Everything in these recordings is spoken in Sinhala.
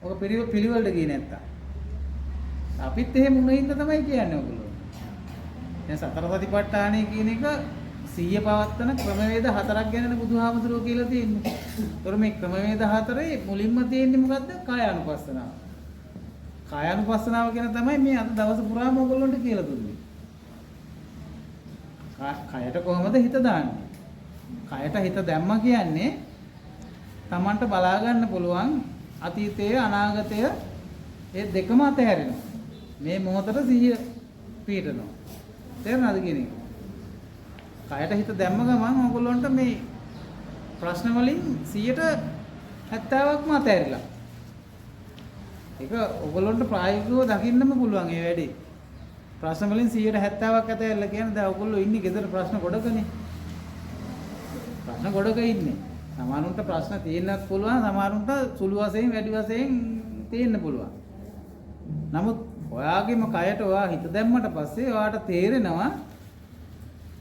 ඔක පිළිවෙලට ගියේ නැත්තම්. අපිත් එහෙම වුණින්ද තමයි කියන්නේ ඔයගොල්ලෝ. දැන් සතර සතිපට්ඨානය කියන එක සිහිය පවත්තන ක්‍රමවේද හතරක් ගැනනේ බුදුහාමුදුරුවෝ කියලා තියෙන්නේ. ඒතර මේ ක්‍රමවේද හතරේ මුලින්ම තියෙන්නේ මොකද්ද? කායානුපස්සනාව. කායානුපස්සනාව කියන තමයි මේ අද දවස පුරාම ඔයගොල්ලන්ට කියලා දුන්නේ. කයට කොහොමද හිත දාන්නේ? කයට හිත දැම්මා කියන්නේ Tamanට බලා ගන්න පුළුවන් අතීතය අනාගතය ඒ දෙකම අතහැරෙනවා. මේ මොහොතට සිහිය පිටනවා. තේරුණාද කියන්නේ? කයට හිත දැම්ම ගමන් ඔයගොල්ලන්ට මේ ප්‍රශ්න වලින් 70%ක්ම අතහැරිලා. ඒක ඔයගොල්ලන්ට ප්‍රායෝගිකව දකින්නම පුළුවන් මේ වැඩේ. ප්‍රශ්න වලින් 70%ක් අතහැරලා කියන්නේ දැන් ඔයගොල්ලෝ ඉන්නේ ගෙදර ප්‍රශ්න ගොඩකනේ. ප්‍රශ්න ගොඩක ඉන්නේ. සමහරුන්ට ප්‍රශ්න තියෙන්නත් පුළුවන්, සමහරුන්ට සුළු වශයෙන් වැඩි වශයෙන් තියෙන්න පුළුවන්. නමුත් ඔයාගේම කයට ඔයා හිත දැම්මට පස්සේ ඔයාට තේරෙනවා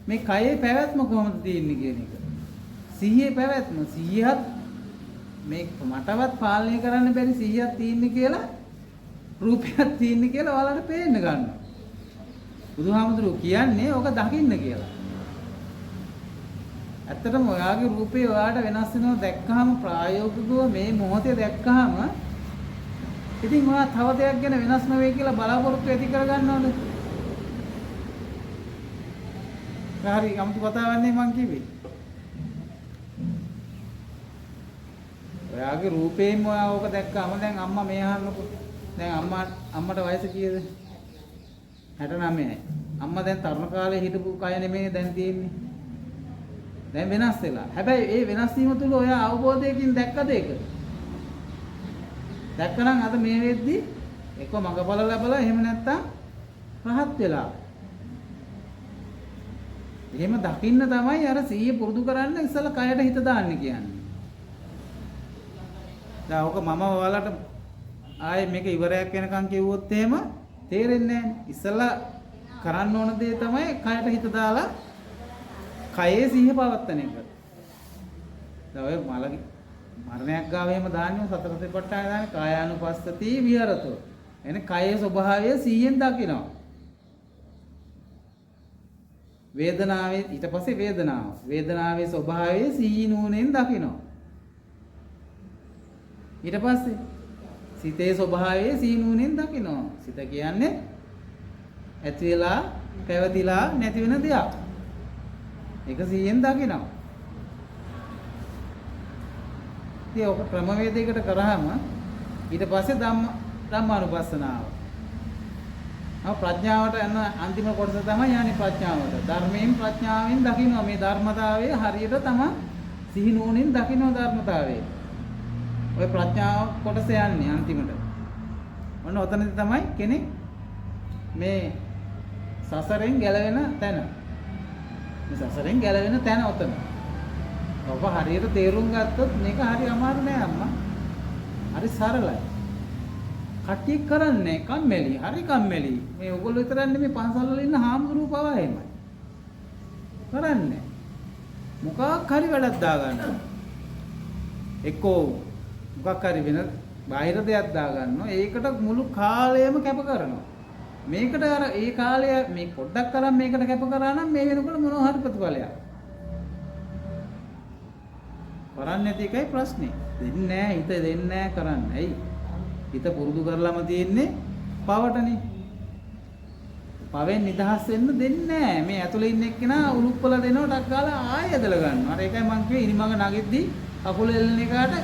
මේ කයේ පැවැත්ම කොහොමද තියෙන්නේ කියන එක. සිහියේ පැවැත්ම 100ක් මේ මටවත් පාලනය කරන්න බැරි 100ක් තියෙන්නේ කියලා රූපයක් තියෙන්නේ කියලා ඔයාලට පේන්න ගන්නවා. බුදුහාමුදුරුවෝ කියන්නේ ඕක දකින්න කියලා. ඇත්තටම ඔයාගේ රූපේ ඔයාට වෙනස් වෙනවා දැක්කහම ප්‍රායෝගිකව මේ මොහොතේ දැක්කහම ඉතින් ඔයා තව දෙයක් ගැන වෙනස් නොවේ කියලා බලාපොරොත්තු ඇති කරගන්නවද? හරි අමුතු කතාවක් නේ මං කිව්වේ. ඔයාගේ රූපේම ඔයා ඕක දැක්කම දැන් අම්මා මේ අහන්නකො. දැන් අම්මට වයස කීයද? 69යි. අම්මා දැන් තරුණ කාලේ හිටපු කය නෙමෙයි දැන් තියෙන්නේ. දැන් වෙනස් වෙලා. හැබැයි ඒ වෙනස් වීම තුල ඔයා අවබෝධයකින් දැක්කද ඒක? දැක්කනම් අද මේ වෙද්දි එක්ක මඟඵල ලැබලා එහෙම නැත්තම් රහත් වෙලා. එහෙම දකින්න තමයි අර 100 පුරුදු කරන්න ඉස්සලා කයට හිත දාන්න කියන්නේ. දැන් ඔක මම ඔයාලට ආයේ මේක ඉවරයක් වෙනකන් කිව්වොත් එහෙම තේරෙන්නේ නැහැ. ඉස්සලා කරන්න ඕන දේ තමයි කයට හිත දාලා කයේ සිහිය පවත්තන එක. දැන් ඔය මරණයක් ගාව එහෙම දාන්නේ සතර සතිපට්ඨාන දාන්නේ කායානුපස්සති විහෙරතෝ. එනේ කයේ ස්වභාවය 100ෙන් දකිනවා. වේදනාවේ ඊට පස්සේ වේදනාවේ ස්වභාවය 100 නුවණෙන් දකිනවා. ඊට පස්සේ සිතේ ස්වභාවය 100 නුවණෙන් දකිනවා. සිත කියන්නේ ඇති වෙලා පැවතිලා නැති වෙන දෙයක්. ඒක 100ෙන් දකිනවා. ඉතින් ඔක ක්‍රමවේදයකට කරාම ඊට පස්සේ ධම්මානුපස්සනාව. ප්‍රඥාවට යන අන්තිම කොටස තමයි යන්නේ ප්‍රඥාවට. ධර්මයෙන් ප්‍රඥාවෙන් දකිනවා මේ ධර්මතාවය හරියට තමයි සිහි නුවණින් දකිනවා ධර්මතාවය. ඔය ප්‍රඥාව කොටස යන්නේ අන්තිමට. ඔන්න ඔතනදී තමයි කෙනෙක් මේ සසරෙන් ගැලවෙන තැන. මේ සසරෙන් ගැලවෙන තැන ඔතන. ඔබ හරියට තේරුම් ගත්තොත් මේක හරි අමාරු නෑ අම්මා. හරි සරලයි. කට්ටිය කරන්නේ කම්මැලි, හරි කම්මැලි. මේ ඔයගොල්ලෝ විතරක් නෙමෙයි පන්සල් වල ඉන්න හාමුදුරුවෝ පවා එහෙමයි. කරන්නේ. මොකක් හරි වැඩක් දා ගන්නවා. එක්කෝ මොකක් හරි වෙන බාහිර දෙයක් දා ගන්නවා. ඒකට මුළු කාලයම කැප කරනවා. මේකට අර ඒ කාලය මේ පොඩ්ඩක් කරන් මේකට කැප කරා නම් මේ වෙනකොට මොනවා හරි ප්‍රතිඵලයක්. කරන්නේ නැති එකයි ප්‍රශ්නේ. දෙන්නේ නැහැ, හිත දෙන්නේ නැහැ කරන්න. ඇයි? හිත පුරුදු කරලාම තියෙන්නේ පවටනේ. පවෙන් නිදහස් වෙන්න දෙන්නේ නැහැ. මේ ඇතුලේ ඉන්න එක්කෙනා උලුප්පල දෙනවා ටක් ගාලා ආයෙ ඇදලා ගන්නවා. අර ඒකයි මං කිව්වේ ඉනිමඟ නගිද්දි කකුල එල්ලන එකාට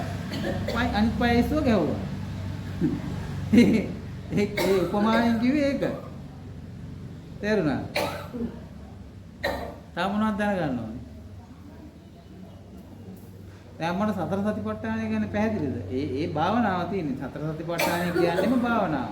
අනිත් පය ඉස්සුව ගැහුවා. ඒ උපමාවෙන් කිව්වේ ඒක. තේරුණා? තා මොනවද දැනගන්න ඕනේ? දැන් මට සතර සතිපට්ඨානය ගැන පැහැදිලිද? ඒ භාවනාව තියෙන්නේ. සතර සතිපට්ඨානය කියන්නේම භාවනාව.